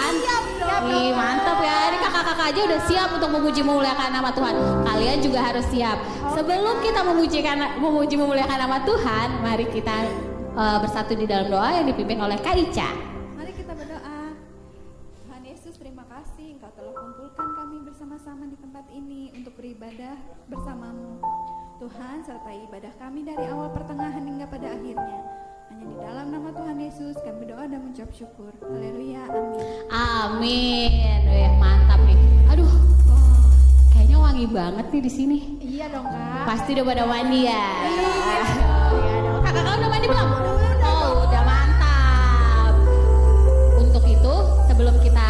Tuhan? Siap dong. Ih, mantap ya. Ini kakak-kakak aja udah siap untuk memuji memuliakan nama Tuhan. Kalian juga harus siap. Sebelum kita memuji memuliakan nama Tuhan, mari kita bersatu di dalam doa yang dipimpin oleh Kak Ica. Mari kita berdoa. Tuhan Yesus, terima kasih Engkau telah kumpulkan kami bersama-sama di tempat ini untuk beribadah bersamamu. Tuhan, sertai ibadah kami dari awal pertengahan hingga pada akhirnya. Hanya di dalam nama Tuhan Yesus kami berdoa dan mengucap syukur. Haleluya, amin. Amin. Wih, mantap nih. Aduh, kayaknya wangi banget nih di sini. Iya dong Kak. Pasti udah pada mandi ya. Iya dong. Kakak udah mandi belum? Oh, udah mantap. Untuk itu, sebelum kita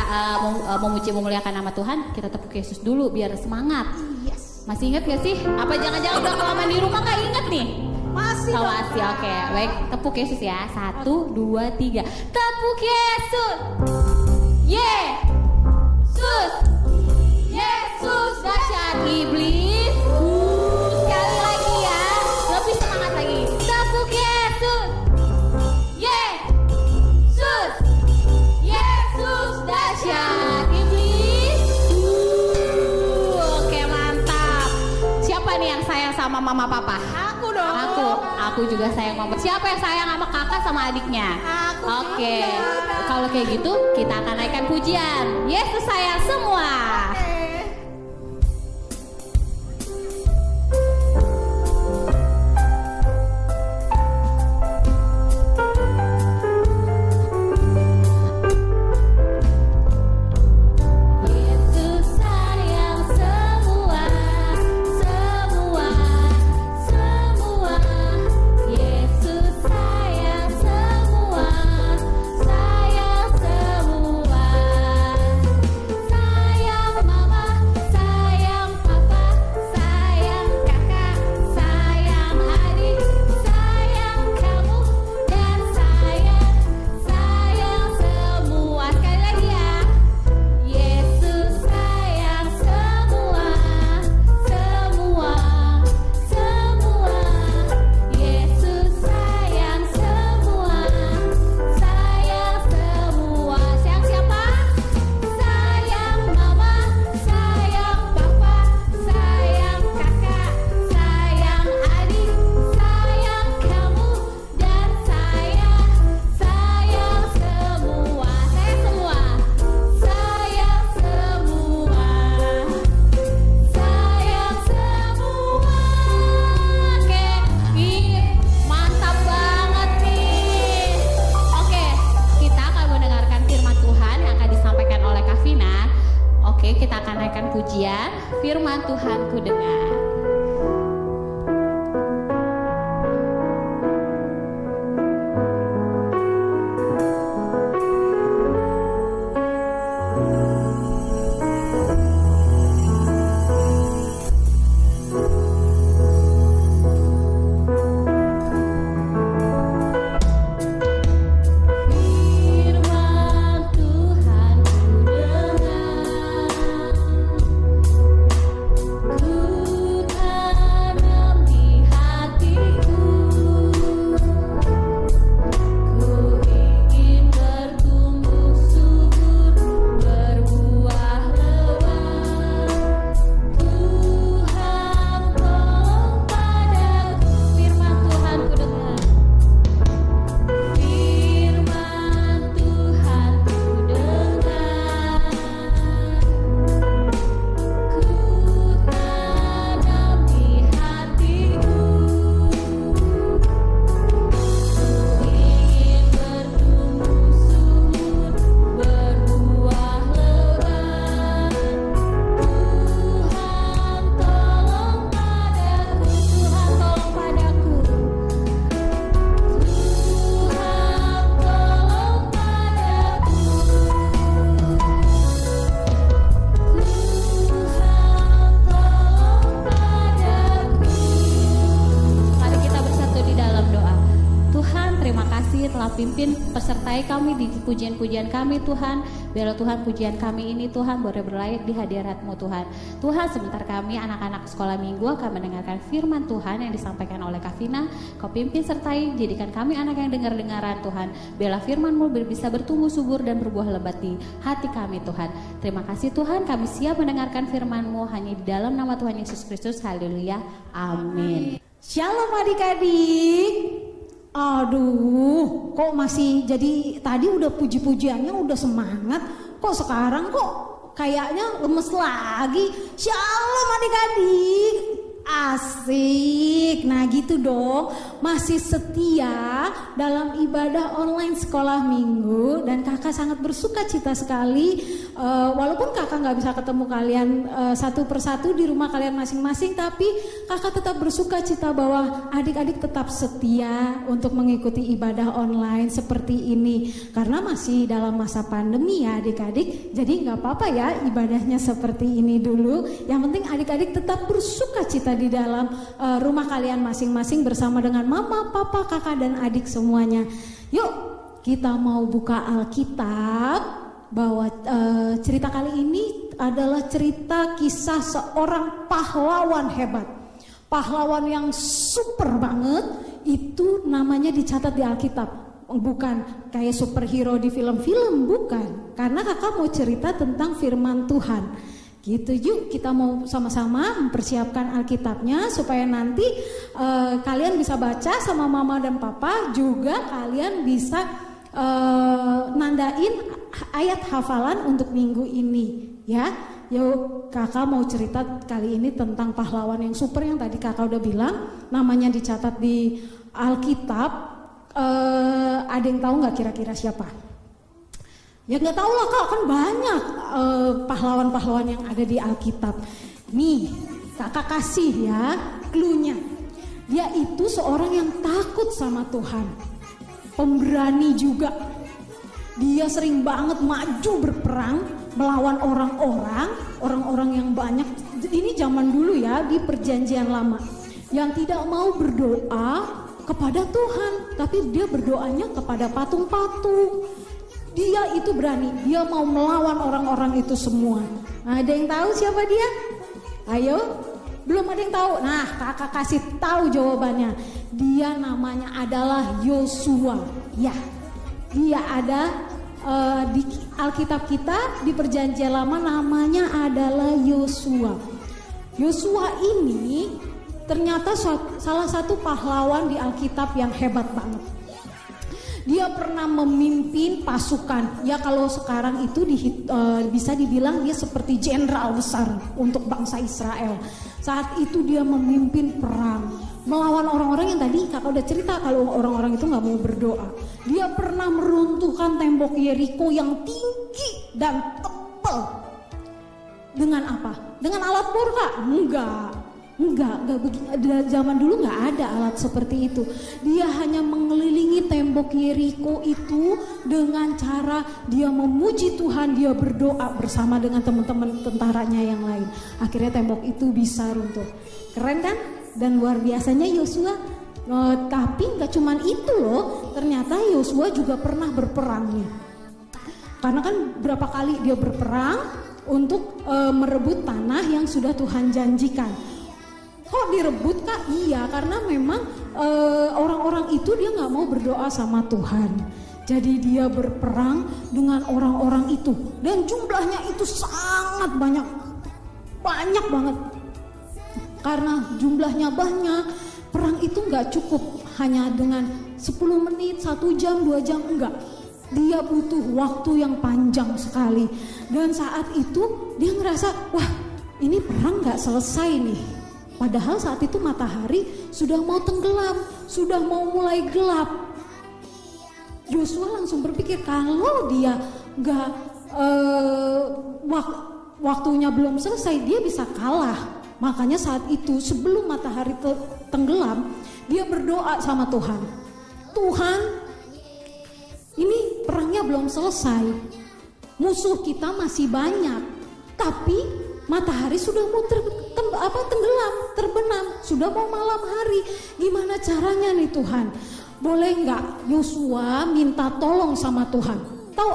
memuji memuliakan nama Tuhan, kita tepuk Yesus dulu biar semangat. Yes. Masih ingat gak sih? Apa jangan-jangan udah kelamaan di rumah gak inget nih? Masih. Oh, masih, oke. Baik, tepuk Yesus ya. 1, 2, 3. Tepuk Yesus. Yesus. Yesus dahsyat iblis. Sekali lagi ya. Lebih semangat lagi. Tepuk Yesus. Yesus. Yesus dahsyat iblis. Oke, mantap. Siapa nih yang sayang sama mama papa? Aku dong. Aku juga sayang mama. Siapa yang sayang sama kakak sama adiknya? Aku Oke. juga. Kalau kayak gitu, kita akan naikkan pujian. Yesus sayang semua. Yesus sayang semua, semua, semua. Yesus sayang semua, sayang semua. Sayang mama, sayang papa, sayang kakak, sayang adik, sayang kamu dan sayang semua. Sekali lagi ya. Yesus sayang semua, semua, semua. Yesus sayang semua, sayang semua. Sayang siapa? Sayang mama, sayang papa, sayang kakak, sayang adik, sayang kamu dan sayang semua. Sayang semua. Sayang semua. Sayang semua. Oke, mantap banget nih. Oke, kita akan mendengarkan firman Tuhan yang akan disampaikan oleh Kak Vina. Oke, kita akan naikkan pujian firman Tuhan ku dengar. Firman Tuhan ku dengar, ku tanam di hatiku, ku ingin bertumbuh subur, berbuah pimpin, pesertai kami di pujian-pujian kami Tuhan. Biarlah Tuhan pujian kami ini Tuhan boleh berlayak di hadirat-Mu Tuhan. Tuhan, sebentar kami anak-anak sekolah minggu akan mendengarkan firman Tuhan yang disampaikan oleh Kak Vina. Kau pimpin sertai, jadikan kami anak yang dengar-dengaran Tuhan. Biarlah firman-Mu bisa bertumbuh subur dan berbuah lebat di hati kami Tuhan. Terima kasih Tuhan, kami siap mendengarkan firman-Mu hanya di dalam nama Tuhan Yesus Kristus. Haleluya, amin. Shalom adik-adik. Aduh, kok masih jadi tadi udah puji-pujiannya udah semangat, kok sekarang kok kayaknya lemes lagi. Shalom adik-adik. Asik. Nah gitu dong, masih setia dalam ibadah online sekolah minggu. Dan kakak sangat bersuka cita sekali, walaupun kakak gak bisa ketemu kalian satu persatu di rumah kalian masing-masing, tapi kakak tetap bersuka cita bahwa adik-adik tetap setia untuk mengikuti ibadah online seperti ini. Karena masih dalam masa pandemi ya adik-adik, jadi gak apa-apa ya ibadahnya seperti ini dulu. Yang penting adik-adik tetap bersuka cita di dalam rumah kalian masing-masing bersama dengan mama, papa, kakak, dan adik semuanya. Yuk kita mau buka Alkitab, bahwa cerita kali ini adalah cerita kisah seorang pahlawan hebat. Pahlawan yang super banget, itu namanya dicatat di Alkitab. Bukan kayak superhero di film-film, bukan. Karena kakak mau cerita tentang firman Tuhan. Gitu, yuk kita mau sama-sama mempersiapkan Alkitabnya supaya nanti kalian bisa baca sama mama dan papa, juga kalian bisa nandain ayat hafalan untuk minggu ini ya. Yuk kakak mau cerita kali ini tentang pahlawan yang super yang tadi kakak udah bilang, namanya dicatat di Alkitab. Ada yang tahu nggak kira-kira siapa? Ya nggak tahu lah kak, kan banyak pahlawan-pahlawan yang ada di Alkitab. Nih kakak kasih ya cluenya. Dia itu seorang yang takut sama Tuhan, pemberani juga. Dia sering banget maju berperang melawan orang-orang yang banyak. Ini zaman dulu ya, di perjanjian lama, yang tidak mau berdoa kepada Tuhan, tapi dia berdoanya kepada patung-patung. Dia itu berani, dia mau melawan orang-orang itu semua. Nah, ada yang tahu siapa dia? Ayo, belum ada yang tahu. Nah, kakak kasih tahu jawabannya. Dia namanya adalah Yosua. Ya, dia ada di Alkitab kita di Perjanjian Lama, namanya adalah Yosua. Yosua ini ternyata salah satu pahlawan di Alkitab yang hebat banget. Dia pernah memimpin pasukan. Ya kalau sekarang itu bisa dibilang dia seperti jenderal besar untuk bangsa Israel. Saat itu dia memimpin perang melawan orang-orang yang tadi kakak udah cerita kalau orang-orang itu gak mau berdoa. Dia pernah meruntuhkan tembok Yeriko yang tinggi dan tebal. Dengan apa? Dengan alat bor kak? Enggak begini. Zaman dulu nggak ada alat seperti itu. Dia hanya mengelilingi tembok Yeriko itu dengan cara dia memuji Tuhan, dia berdoa bersama dengan teman-teman tentaranya yang lain. Akhirnya tembok itu bisa runtuh. Keren kan? Dan luar biasanya Yosua. Tapi nggak cuman itu loh. Ternyata Yosua juga pernah berperang nih. Karena kan berapa kali dia berperang untuk merebut tanah yang sudah Tuhan janjikan. Kok direbut kak? Iya, karena memang orang-orang itu dia nggak mau berdoa sama Tuhan. Jadi dia berperang dengan orang-orang itu, dan jumlahnya itu sangat banyak banget. Karena jumlahnya banyak, perang itu nggak cukup hanya dengan 10 menit, 1 jam, 2 jam, enggak. Dia butuh waktu yang panjang sekali. Dan saat itu dia ngerasa, wah ini perang nggak selesai nih. Padahal saat itu matahari sudah mau tenggelam, sudah mau mulai gelap. Yosua langsung berpikir kalau dia nggak waktunya belum selesai, dia bisa kalah. Makanya saat itu sebelum matahari tenggelam, dia berdoa sama Tuhan. Tuhan, ini perangnya belum selesai, musuh kita masih banyak, tapi matahari sudah mau tenggelam, terbenam, sudah mau malam hari. Gimana caranya nih Tuhan? boleh nggak Yosua minta tolong sama Tuhan? Tahu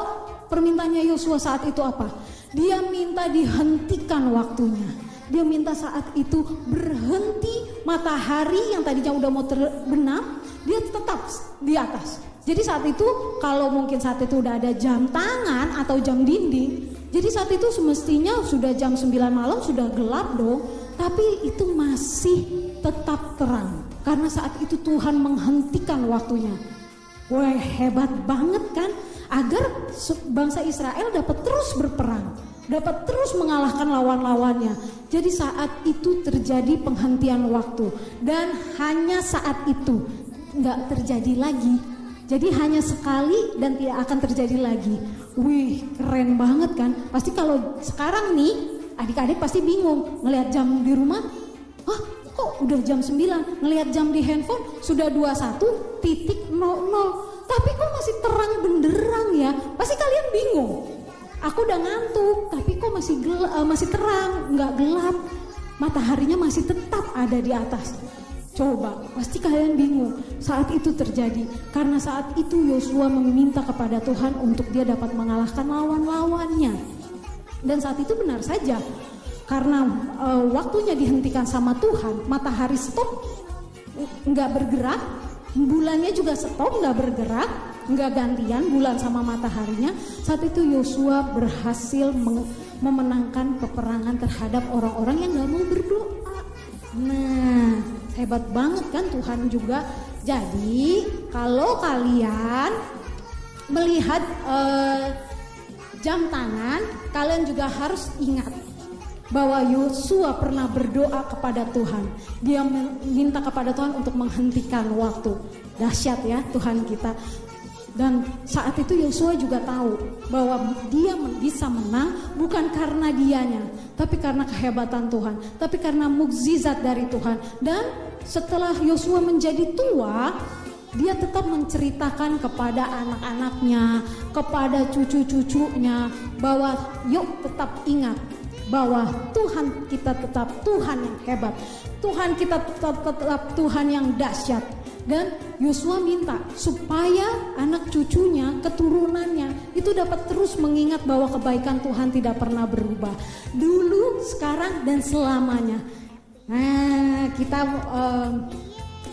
permintaannya Yosua saat itu apa? Dia minta dihentikan waktunya. Dia minta saat itu berhenti matahari yang tadinya udah mau terbenam, dia tetap di atas. Jadi saat itu kalau mungkin saat itu udah ada jam tangan atau jam dinding, jadi saat itu semestinya sudah jam 9 malam, sudah gelap dong. Tapi itu masih tetap terang. Karena saat itu Tuhan menghentikan waktunya. Wah, hebat banget kan? Agar bangsa Israel dapat terus berperang, dapat terus mengalahkan lawan-lawannya. Jadi saat itu terjadi penghentian waktu. Dan hanya saat itu, nggak terjadi lagi. Jadi hanya sekali dan tidak akan terjadi lagi. Wih, keren banget kan? Pasti kalau sekarang nih, adik-adik pasti bingung ngelihat jam di rumah. Hah, kok udah jam 9? Ngelihat jam di handphone sudah 21.00. Tapi kok masih terang benderang ya? Pasti kalian bingung. Aku udah ngantuk, tapi kok masih terang, nggak gelap. Mataharinya masih tetap ada di atas. Coba, pasti kalian bingung. Saat itu terjadi karena saat itu Yosua meminta kepada Tuhan untuk dia dapat mengalahkan lawan-lawannya. Dan saat itu benar saja, karena waktunya dihentikan sama Tuhan, matahari stop, nggak bergerak. Bulannya juga stop, nggak bergerak, nggak gantian bulan sama mataharinya. Saat itu Yosua berhasil memenangkan peperangan terhadap orang-orang yang nggak mau berdoa. Nah, hebat banget kan Tuhan juga. Jadi kalau kalian melihat jam tangan, kalian juga harus ingat bahwa Yosua pernah berdoa kepada Tuhan. Dia minta kepada Tuhan untuk menghentikan waktu. Dahsyat ya Tuhan kita. Dan saat itu Yosua juga tahu bahwa dia bisa menang bukan karena dianya, tapi karena kehebatan Tuhan, tapi karena mukjizat dari Tuhan. Dan setelah Yosua menjadi tua, dia tetap menceritakan kepada anak-anaknya, kepada cucu-cucunya bahwa yuk tetap ingat bahwa Tuhan kita tetap Tuhan yang hebat, Tuhan kita tetap Tuhan yang dahsyat. Dan Yosua minta supaya anak cucunya, keturunannya itu dapat terus mengingat bahwa kebaikan Tuhan tidak pernah berubah, dulu, sekarang, dan selamanya. Nah, kita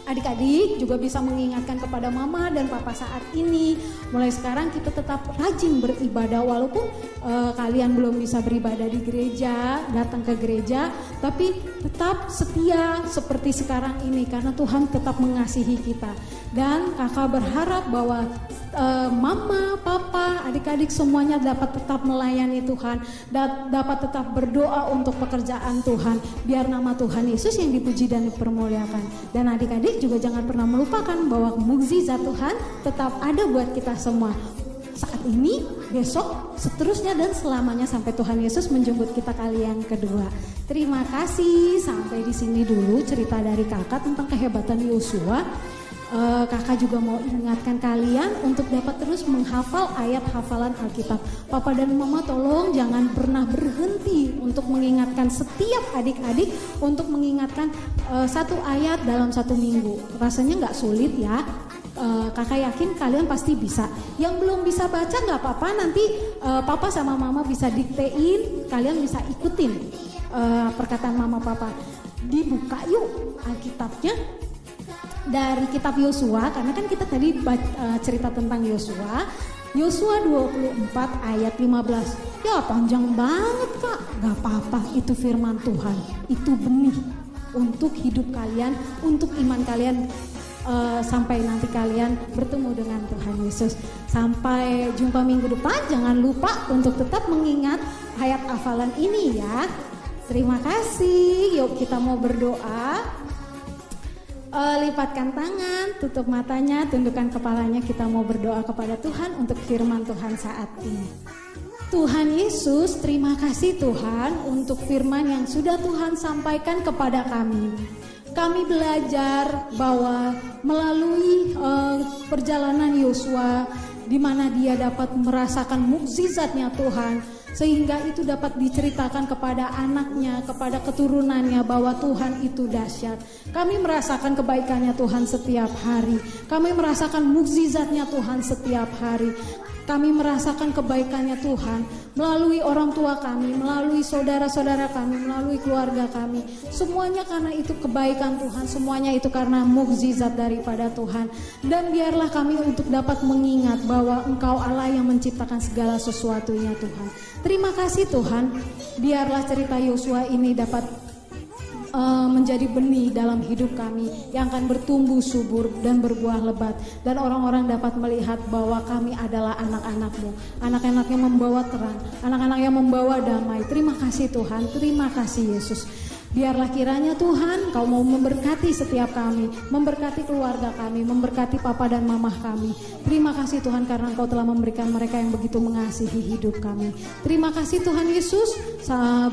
adik-adik juga bisa mengingatkan kepada mama dan papa saat ini, mulai sekarang kita tetap rajin beribadah walaupun kalian belum bisa beribadah di gereja, datang ke gereja, tapi tetap setia seperti sekarang ini karena Tuhan tetap mengasihi kita. Dan kakak berharap bahwa mama, papa, adik-adik semuanya dapat tetap melayani Tuhan, dapat tetap berdoa untuk pekerjaan Tuhan, biar nama Tuhan Yesus yang dipuji dan dipermuliakan. Dan adik-adik juga jangan pernah melupakan bahwa mukjizat Tuhan tetap ada buat kita semua. Saat ini, besok, seterusnya dan selamanya sampai Tuhan Yesus menjemput kita kali yang kedua. Terima kasih, sampai di sini dulu cerita dari kakak tentang kehebatan Yosua. Kakak juga mau ingatkan kalian untuk dapat terus menghafal ayat hafalan Alkitab. Papa dan mama tolong jangan pernah berhenti untuk mengingatkan setiap adik-adik untuk mengingatkan satu ayat dalam satu minggu. Rasanya nggak sulit ya. Kakak yakin kalian pasti bisa. Yang belum bisa baca nggak apa-apa, nanti papa sama mama bisa diktein, kalian bisa ikutin perkataan mama papa. Dibuka yuk Alkitabnya dari kitab Yosua, karena kan kita tadi cerita tentang Yosua. Yosua 24 ayat 15. Ya panjang banget kak, gak apa-apa, itu firman Tuhan, itu benih untuk hidup kalian, untuk iman kalian, sampai nanti kalian bertemu dengan Tuhan Yesus. Sampai jumpa minggu depan, jangan lupa untuk tetap mengingat ayat hafalan ini ya. Terima kasih, yuk kita mau berdoa. Lipatkan tangan, tutup matanya, tundukkan kepalanya, kita mau berdoa kepada Tuhan untuk firman Tuhan saat ini. Tuhan Yesus, terima kasih Tuhan untuk firman yang sudah Tuhan sampaikan kepada kami. Kami belajar bahwa melalui perjalanan Yosua, di mana dia dapat merasakan mukjizatnya Tuhan, sehingga itu dapat diceritakan kepada anaknya, kepada keturunannya bahwa Tuhan itu dahsyat. Kami merasakan kebaikannya Tuhan setiap hari. Kami merasakan mukjizatnya Tuhan setiap hari. Kami merasakan kebaikannya Tuhan melalui orang tua kami, melalui saudara-saudara kami, melalui keluarga kami. Semuanya karena itu kebaikan Tuhan, semuanya itu karena mukjizat daripada Tuhan. Dan biarlah kami untuk dapat mengingat bahwa Engkau Allah yang menciptakan segala sesuatunya Tuhan. Terima kasih Tuhan, biarlah cerita Yosua ini dapat menjadi benih dalam hidup kami yang akan bertumbuh subur dan berbuah lebat, dan orang-orang dapat melihat bahwa kami adalah anak-anak-Mu, anak-anak yang membawa terang, anak-anak yang membawa damai. Terima kasih Tuhan, terima kasih Yesus. Biarlah kiranya Tuhan Kau mau memberkati setiap kami, memberkati keluarga kami, memberkati papa dan mamah kami. Terima kasih Tuhan karena Engkau telah memberikan mereka yang begitu mengasihi hidup kami. Terima kasih Tuhan Yesus.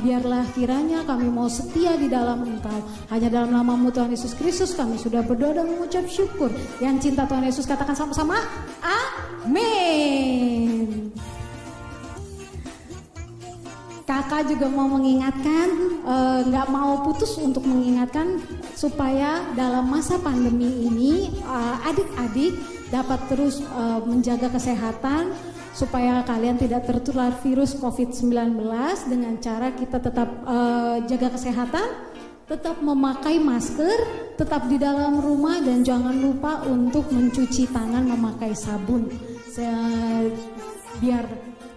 Biarlah kiranya kami mau setia di dalam Engkau. Hanya dalam nama-Mu Tuhan Yesus Kristus kami sudah berdoa dan mengucap syukur. Yang cinta Tuhan Yesus katakan sama-sama, amin. Kakak juga mau mengingatkan, nggak mau putus untuk mengingatkan supaya dalam masa pandemi ini adik-adik dapat terus menjaga kesehatan supaya kalian tidak tertular virus COVID-19 dengan cara kita tetap jaga kesehatan, tetap memakai masker, tetap di dalam rumah, dan jangan lupa untuk mencuci tangan memakai sabun. Biar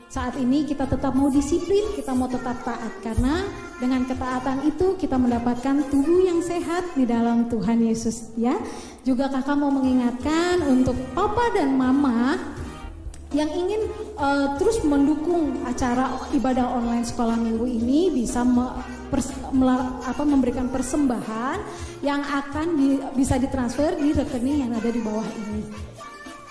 saat ini kita tetap mau disiplin, kita mau tetap taat, karena dengan ketaatan itu kita mendapatkan tubuh yang sehat di dalam Tuhan Yesus ya. Juga kakak mau mengingatkan untuk papa dan mama yang ingin terus mendukung acara ibadah online sekolah minggu ini bisa memberikan persembahan yang akan bisa ditransfer di rekening yang ada di bawah ini.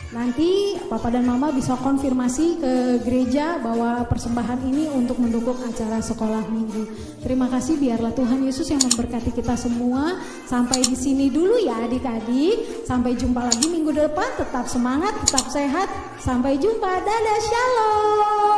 Nanti papa dan mama bisa konfirmasi ke gereja bahwa persembahan ini untuk mendukung acara sekolah minggu. Terima kasih, biarlah Tuhan Yesus yang memberkati kita semua. Sampai di sini dulu ya adik-adik. Sampai jumpa lagi minggu depan. Tetap semangat, tetap sehat. Sampai jumpa. Dadah, shalom.